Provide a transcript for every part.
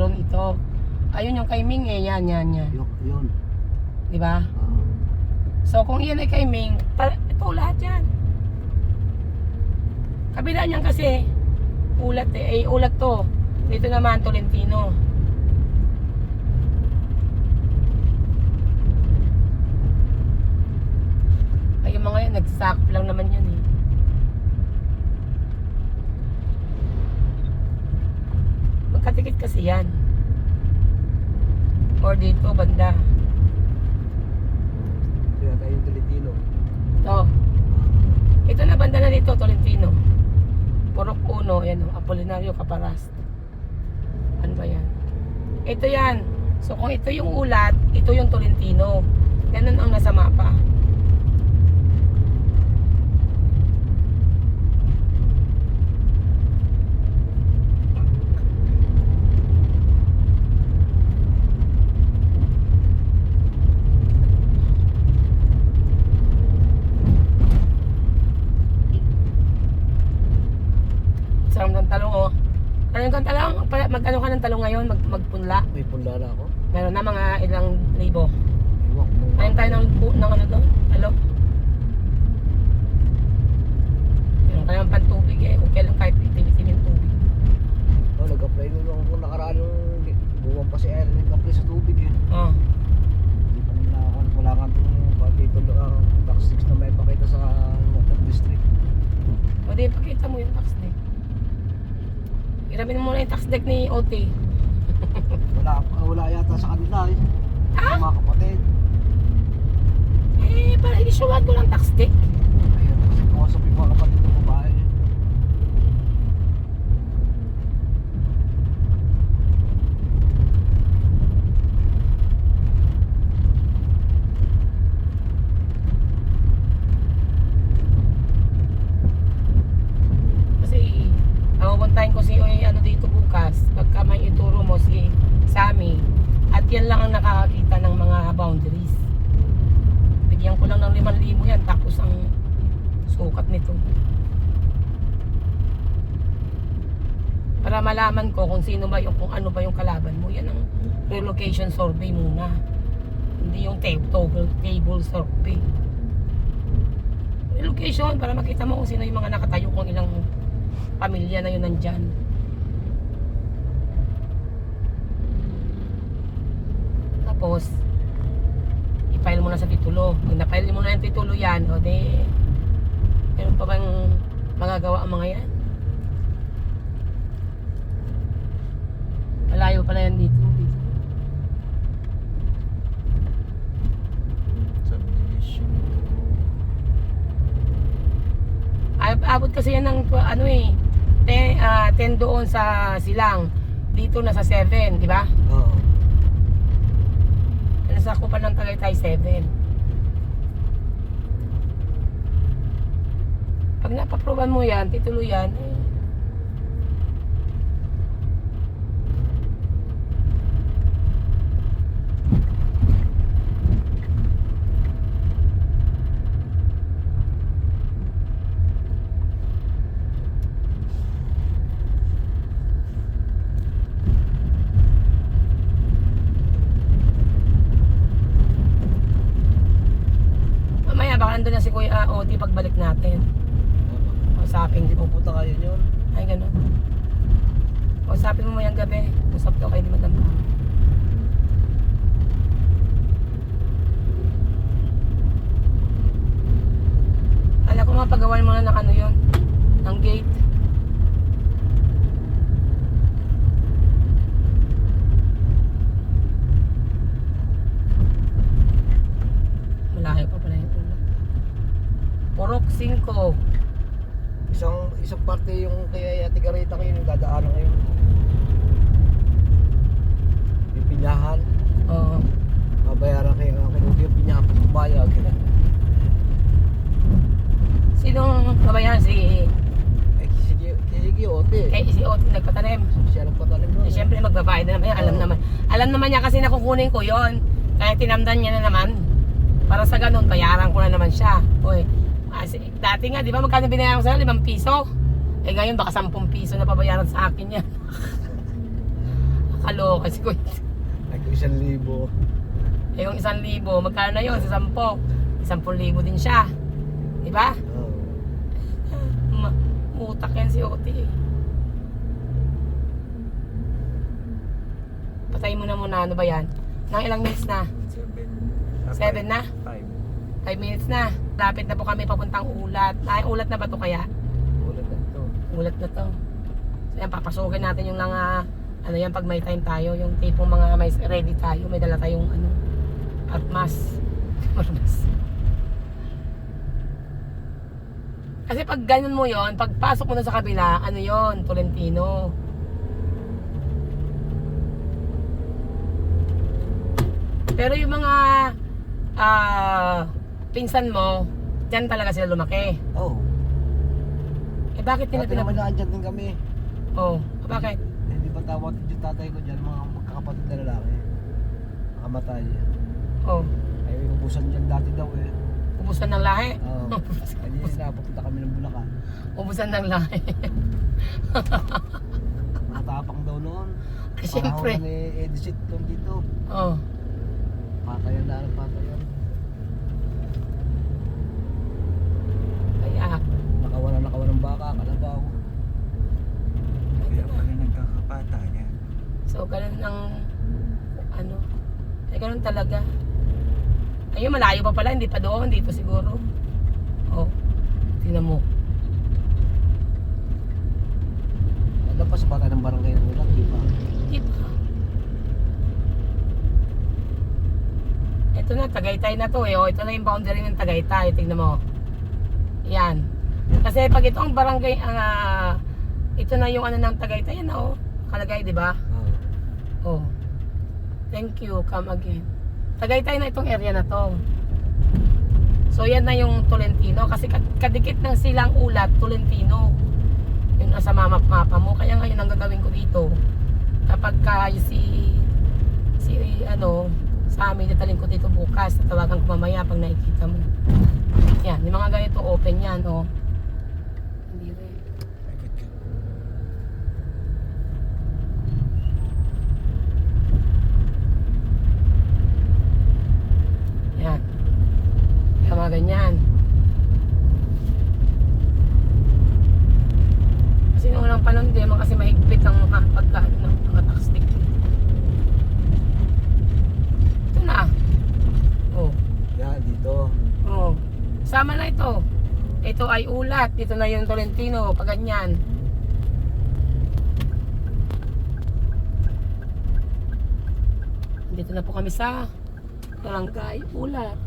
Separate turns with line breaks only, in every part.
drone ito. Ayun yung kay Ming eh, yan.
Yun.
Di ba? So kung iyan ay kay Ming, ito lahat yan. Kabila niyan kasi, ulat eh, ulat to. Dito naman, Tolentino. Ay, yung mga yan, nagsakop lang naman yan eh. Magkatikit kasi yan. Or dito, banda.
Kaya tayo yung Tolentino.
Ito. Ito na banda na dito, Tolentino. Purok Uno, yan o, Apolinario Caparas. Ano ba yan? Ito yan. So kung ito yung ulat, ito yung Tolentino. Ganun ang nasa mapa. Sarap ng talong oh. Ano kang talong? Mag-ano ka ng talong ngayon? Magpunla?
May punla na ako.
Meron na mga ilang libo.
Iwak mo.
Ayun tayo ng ano doon? Talong? Meron ka naman pantubig eh. Okay lang kahit itin yung tubig.
Nag-apply nung ako nakaraan yung buwan pa si Aaron. Nag-apply sa tubig eh.
Oh.
Hindi pa nila ako. Wala nga itong dito ang tax 6 na may pakita sa Motor District.
O di, pakita mo yung tax deck. Iramin mo muna yung tax deck ni OT.
Wala yata sa kanila eh.
Ah?
Sa mga kapatid.
Eh, para i-showad ko lang tax deck.
Ayun, kasi kausap yung mga kapatid ng babae.
Kasi, pupuntahin ko si ano dito bukas. Pagka may ituro mo si Sammy. At yan lang ang nakakakita ng mga boundaries. Bigyan ko lang ng 5,000 yan. Tapos ang sukat nito. Para malaman ko kung sino ba yung, kung ano ba yung kalaban mo. Yan ang relocation survey muna. Hindi yung table survey. Relocation para makita mo kung sino yung mga nakatayo, kung ilang pamilya na yun nandyan. Tapos i-file mo na sa titulo. Pag na-file mo na yung titulo yan, o de meron pa bang magagawa ang mga yan? Malayo pala yan dito.
Subdivision.
Abot kasi yan ng ano eh 10 doon sa Silang. Dito na sa 7, di ba?
Oo.
Nasa Kupan ng Tagaytay 7. Pag napaproban mo yan, titulo yan, eh, mamaya baka nandun na si Kuya Oti pagbalik natin. Usapin
Hindi
ko.
pupunta kayo yun.
Ay, ganun. Usapin mo mayang gabi. Usap daw kayo ni Madam Pam. Alam ko mapagawan mo na ng ano yun. Ng gate. Malayo pa pala yung tulog. Purok 5.
Isang parte yung kay Ate Garita ngayon yung dadaanan ngayon. Yung pinyahan.
Oo.
Mabayaran kayo yung pinyahan pagbayag.
Sinong kabayan? Si
Sige, Ote.
si Oti nagpatanim.
Siya lang patalim nun.
Eh, siyempre magbabayad na naman yan. Alam naman niya kasi na kukunin ko yon. Kaya tinamdan niya na naman. Para sa ganun, bayaran ko na naman siya. Uy, dati nga, di ba magkano binayaran ko sa'yo? 5 piso? Eh ngayon, baka 10 piso na pabayaran sa akin yan. Nakakaloka si Kuya.
Like 1,000.
Eh yung 1,000, magkano na yun sa 10? 10,000 din siya. Diba?
Oo.
Utak yan si Oti. Patay mo na muna, ano ba yan? Nang ilang minutes na? 7 na? 5 minutes na. Lapit na po kami papuntang Ulat. Ay, Ulat na ba to kaya?
Ulat na ito.
Ulat na to. So yan, papasukin natin yung mga, ano yan, pag may time tayo, yung tipong mga may ready tayo, may dala tayong, ano, armas. Armas. Kasi pag ganun mo yon, pagpasok mo na sa kabila, ano yon, Tolentino. Pero yung mga pinsan mo, dyan talaga sila lumaki.
Oo.
Eh bakit nila
Dati naman naandyan din kami.
Oh, bakit?
Hindi ba tawag yung tatay ko dyan, mga magkakapatid na lalaki. Nakamatay.
Oh,
Ay, ubusan dyan dati daw eh.
ubusan ng lahi.
Oo. Ay, di napunta kami ng Bulacan.
Ubusan ng lahi.
Matapang daw noon.
Siyempre.
Panahon ni Edicit doon dito.
Oh.
Patayan na, patayan.
Kaya,
Nakawalan ng baka, kalabaw.
Kaya pala nagkakapatayan.
so ganun ang, ano, eh ganun talaga. Ayun, malayo pa pala, hindi pa doon, dito siguro. Oh, tingnan mo.
Lapas pa tayo ng barangay ng Ulat, di ba?
Di ba? Ito na, Tagaytay na to eh. Oh, ito na yung boundary ng Tagaytay. Tingnan mo. Yan. Kasi pag ito ang barangay, ito na yung ano ng Tagaytay. Yan oh. Kalagay, di ba?
Oo.
Oh. Thank you. Come again. Tagaytay na itong area na to. So yan na yung Tolentino. Kasi kadikit ng Silang Ulat, Tolentino. Yun nasa mapa mo. Kaya ngayon ang gagawin ko dito. Kapag si ano, sa amin, natalin ko dito bukas. Tatawagan ko mamaya pag nakikita mo. Yan, yung mga ganito open yan, oh. Hindi rin.
Agad ka.
Yan. Kaya mga ganyan. Kasi noong unang panahon, di naman kasi mahigpit ang pagkaan ng mga taxi. Ito na. Oh.
Yan, dito.
Oh. Sama na ito. Ito ay Ulat. Dito na yung Tolentino. Pag ganyan. Dito na po kami sa Barangay Ulat.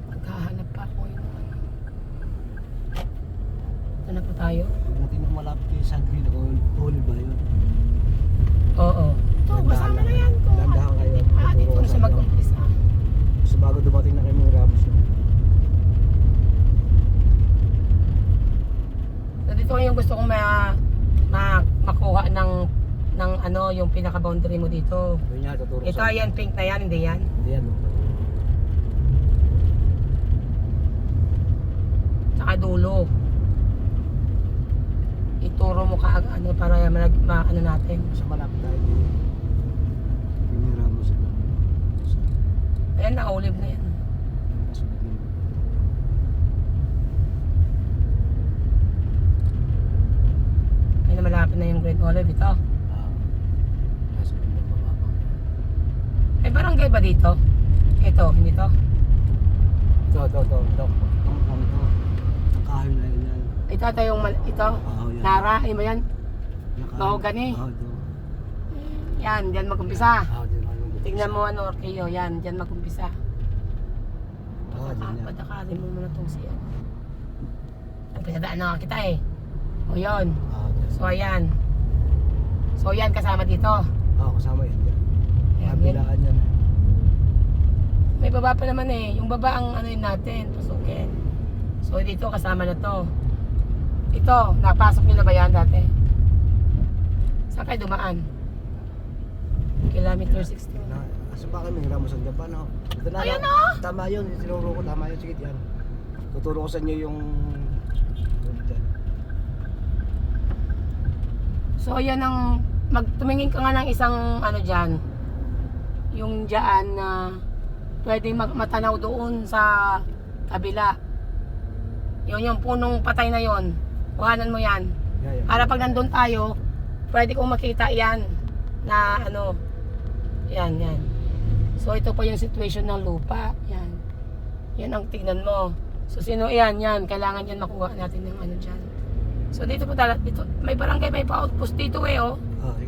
Naghahanap pa ako yung ano. Ito na po tayo.
Natin yung malapit kayo sa Green Olive ba yun?
Oo. Ito, kasama na yan.
Dandahan kayo.
Dito na siya mag-umpisa.
So bago dumating na kayo mga Ramos.
So dito yung gusto kong makuha ng ano, yung pinaka-boundary mo dito.
Doon niya tuturo
Ito
sa...
yan, pink na yan, hindi yan.
Hindi yan.
Saka dulo. Ituro mo ka ano para ano natin.
Sa malapit tayo din. Yung Ramos.
Ayan na, olive na yan.
Kasunod din.
Ayan na, malapit na yung green olive ito.
Kasunod ng bababa.
May barangay ba dito? Ito, hindi to.
Ito. Itong kami to. Ang kahoy na yun yan.
Ito yung ito.
Oo, yan.
Nara, ay ba yan?
Yung kahoy.
Mahogany.
Oo, ito.
Yan, diyan mag-umpisa.
Oo, dyan lang yung
Tingnan mo ano, Orkeo, yan, diyan mag-umpisa.
Oo, dyan yan.
Padakarin mo muna itong siya. Pinadaan na nga kita eh. O yun.
Oo, dyan.
So ayan. So yan, kasama dito.
Oo, kasama yan.
Ayan, yan.
Kabilaan yan.
May baba pa naman eh. Yung baba ang ano yun natin, pasukin. So dito kasama na to. Ito, napasok nyo na ba yan dati? Saan kayo dumaan? Kilometer 16.
Kasi baka may Ramos ang Japan, no? Ito na
Ayun,
lang.
oh!
Tama yun, tinuro ko, tama yun. Sige, yan. Tuturo ko sa inyo yung... dyan.
So yan ang magtumingin ka nga ng isang ano diyan. Yung diyan na pwedeng matanaw doon sa kabila. Yung punong patay na yon. Kuhanan mo yan.
Yan, yan.
Para pag nandun tayo, pwede kong makita yan na ano. Yan, yan. So ito pa yung situation ng lupa. Yan. Yan ang tingnan mo. So sino yan, yan. Kailangan yan makuha natin ng ano dyan. So dito po talaga, dito, may barangay, may pa-outpost dito oh.
Ah, sige.